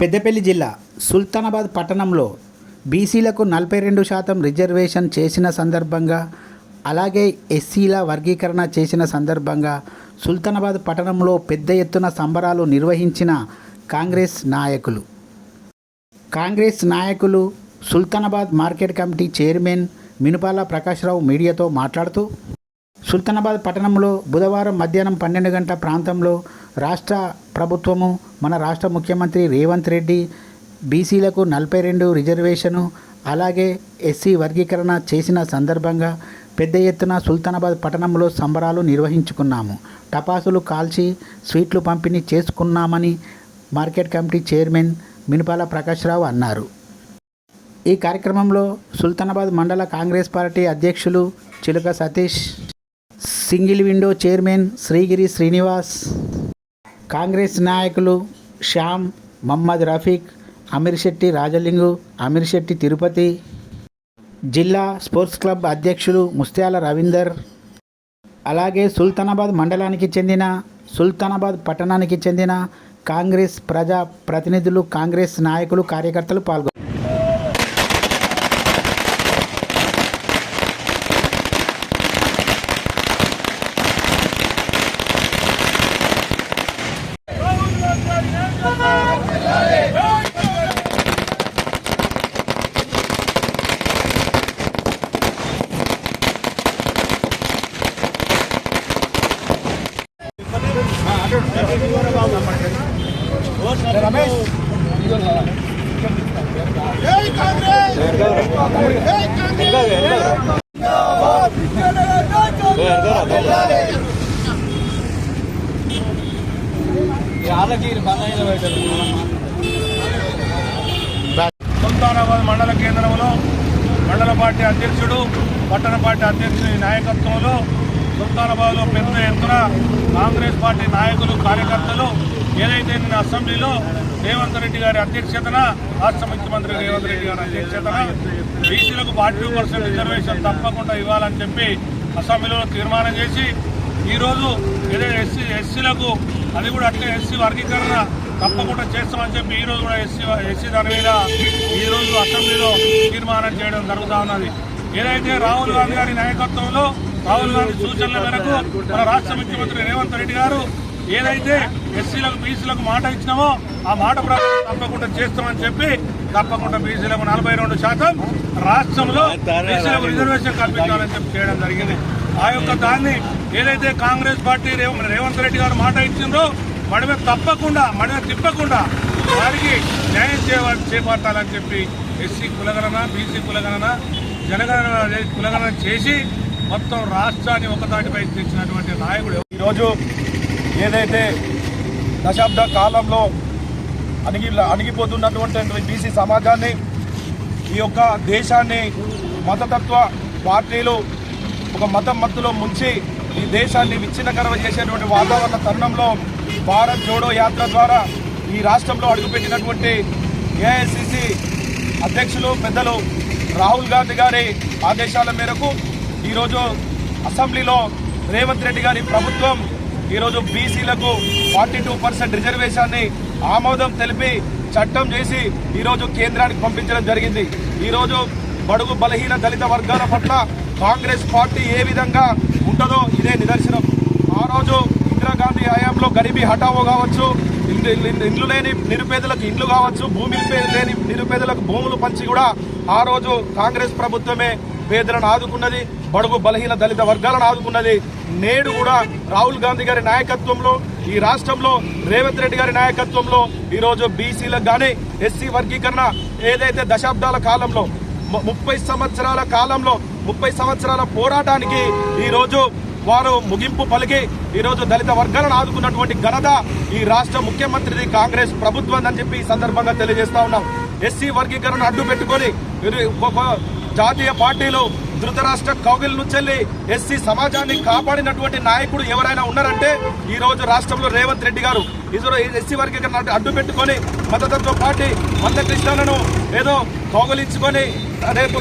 పెద్దపల్లి జిల్లా సుల్తానాబాద్ పట్టణంలో బీసీలకు 42% రిజర్వేషన్ చేసిన సందర్భంగా, అలాగే ఎస్సీల వర్గీకరణ చేసిన సందర్భంగా సుల్తానాబాద్ పట్టణంలో పెద్ద ఎత్తున సంబరాలు నిర్వహించిన కాంగ్రెస్ నాయకులు Sultanabad market committee chairman Minupala Prakash Rao మీడియాతో మాట్లాడుతూ, సుల్తానాబాద్ పట్టణంలో బుధవారం మధ్యాహ్నం 12 గంటల ప్రాంతంలో రాష్ట్ర ప్రభుత్వము, మన రాష్ట్ర ముఖ్యమంత్రి రేవంత్ రెడ్డి బీసీలకు 42 రిజర్వేషను, అలాగే ఎస్సీ వర్గీకరణ చేసిన సందర్భంగా పెద్ద ఎత్తున సుల్తానాబాద్ పట్టణంలో సంబరాలు నిర్వహించుకున్నాము. టపాసులు కాల్చి స్వీట్లు పంపిణీ చేసుకున్నామని market committee chairman Minupala Prakashrao అన్నారు. ఈ కార్యక్రమంలో సుల్తానాబాద్ మండల కాంగ్రెస్ పార్టీ అధ్యక్షులు Chiluka Satish, single window chairman Srigiri Srinivas, Congress నాయకులు శ్యామ్, మహమ్మద్ రఫీక్, అమీర్ శెట్టి రాజలింగు, అమీర్ శెట్టి తిరుపతి, జిల్లా స్పోర్ట్స్ క్లబ్ అధ్యక్షులు ముస్త్యాల రవీందర్, అలాగే సుల్తానాబాద్ మండలానికి చెందిన, సుల్తానాబాద్ పట్టణానికి చెందిన కాంగ్రెస్ ప్రజా ప్రతినిధులు, కాంగ్రెస్ నాయకులు, కార్యకర్తలు పాల్గొన్నారు. సుల్తానాబాద్ మండల కేంద్రంలో మండల పార్టీ అధ్యక్షుడు, పట్టణ పార్టీ అధ్యక్షుడి నాయకత్వంలో సుల్తానాబాద్లో పెద్ద ఎత్తున కాంగ్రెస్ పార్టీ నాయకులు, కార్యకర్తలు ఏదైతే నిన్న అసెంబ్లీలో రేవంత్ రెడ్డి గారి అధ్యక్షతన, రాష్ట్ర ముఖ్యమంత్రి రేవంత్ రెడ్డి గారి అధ్యక్షతన బీసీలకు 42% రిజర్వేషన్ తప్పకుండా ఇవ్వాలని చెప్పి అసెంబ్లీలో తీర్మానం చేసి, ఈరోజు ఏదైతే ఎస్సీలకు అది కూడా అట్లే ఎస్సీ వర్గీకరణ తప్పకుండా చేస్తామని చెప్పి ఈరోజు కూడా ఎస్సీ దాని మీద ఈరోజు అసెంబ్లీలో తీర్మానం చేయడం జరుగుతూ ఉన్నది. ఏదైతే రాహుల్ గాంధీ గారి నాయకత్వంలో, రాహుల్ గాంధీ సూచనల మేరకు మన రాష్ట్ర ముఖ్యమంత్రి రేవంత్ రెడ్డి గారు ఏదైతే ఎస్సీలకు బీసీలకు మాట ఇచ్చినామో ఆ మాట ప్రకారం తప్పకుండా చేస్తామని చెప్పి తప్పకుండా బీసీలకు 42% రాష్ట్రంలో బీసీలకు రిజర్వేషన్ కల్పించాలని చెప్పి చేయడం జరిగింది. ఆ యొక్క దాన్ని ఏదైతే కాంగ్రెస్ పార్టీ రేవంత్ రెడ్డి గారు మాట ఇచ్చిందో మనమే తిప్పకుండా వారికి న్యాయం చేపట్టాలని చెప్పి ఎస్సీ కులగణన, బీసీ కులగణన, జనగణన కులగణన చేసి మొత్తం రాష్ట్రాన్ని ఒకతాటిపై తెచ్చినటువంటి నాయకుడు. ఈరోజు ఏదైతే దశాబ్ద కాలంలో అణిగిపోతున్నటువంటి బీసీ సమాజాన్ని, ఈ యొక్క దేశాన్ని మతతత్వ పార్టీలు ఒక మత్తులో ముంచి ఈ దేశాన్ని విచ్ఛిన్నకరం చేసేటువంటి వాతావరణ తరుణంలో భారత్ జోడో యాత్ర ద్వారా ఈ రాష్ట్రంలో అడుగుపెట్టినటువంటి ఏఐసిసి అధ్యక్షులు పెద్దలు రాహుల్ గాంధీ గారి ఆదేశాల మేరకు ఈరోజు అసెంబ్లీలో రేవంత్ రెడ్డి గారి ప్రభుత్వం ఈరోజు బీసీలకు 42% రిజర్వేషన్ని ఆమోదం తెలిపి చట్టం చేసి ఈరోజు కేంద్రానికి పంపించడం జరిగింది. ఈరోజు బడుగు బలహీన దళిత వర్గాల పట్ల కాంగ్రెస్ పార్టీ ఏ విధంగా ఉంటుందో ఇదే నిదర్శనం. ఆ రోజు ఇందిరాగాంధీ హయాంలో గరీబీ హఠావో కావచ్చు, ఇండ్లు లేని నిరుపేదలకు ఇండ్లు కావచ్చు, భూమి లేని నిరుపేదలకు భూములు పంచి కూడా ఆ రోజు కాంగ్రెస్ ప్రభుత్వమే పేదలను ఆదుకున్నది, బడుగు బలహీన దళిత వర్గాలను ఆదుకున్నది. నేడు కూడా రాహుల్ గాంధీ గారి నాయకత్వంలో, ఈ రాష్ట్రంలో రేవంత్ రెడ్డి గారి నాయకత్వంలో ఈరోజు బీసీలకు కానీ ఎస్సీ వర్గీకరణ ఏదైతే దశాబ్దాల కాలంలో 30 సంవత్సరాల కాలంలో 30 సంవత్సరాల పోరాటానికి ఈరోజు వారు ముగింపు పలికి ఈరోజు దళిత వర్గాలను ఆదుకున్నటువంటి ఘనత ఈ రాష్ట్ర ముఖ్యమంత్రిది, కాంగ్రెస్ ప్రభుత్వం అని చెప్పి ఈ సందర్భంగా తెలియజేస్తా ఉన్నాం. ఎస్సీ వర్గీకరణ అడ్డు పెట్టుకొని జాతీయ పార్టీలు ధృతరాష్ట్ర కౌగిల్ నుంచి ఎస్సీ సమాజాన్ని కాపాడినటువంటి నాయకుడు ఎవరైనా ఉన్నారంటే ఈ రోజు రాష్ట్రంలో రేవంత్ రెడ్డి గారు. ఎస్సీ వర్గీకరణ అడ్డు పెట్టుకొని మతతత్వ పార్టీ మందకృష్ణలను ఏదో కౌగిలించుకొని రేపు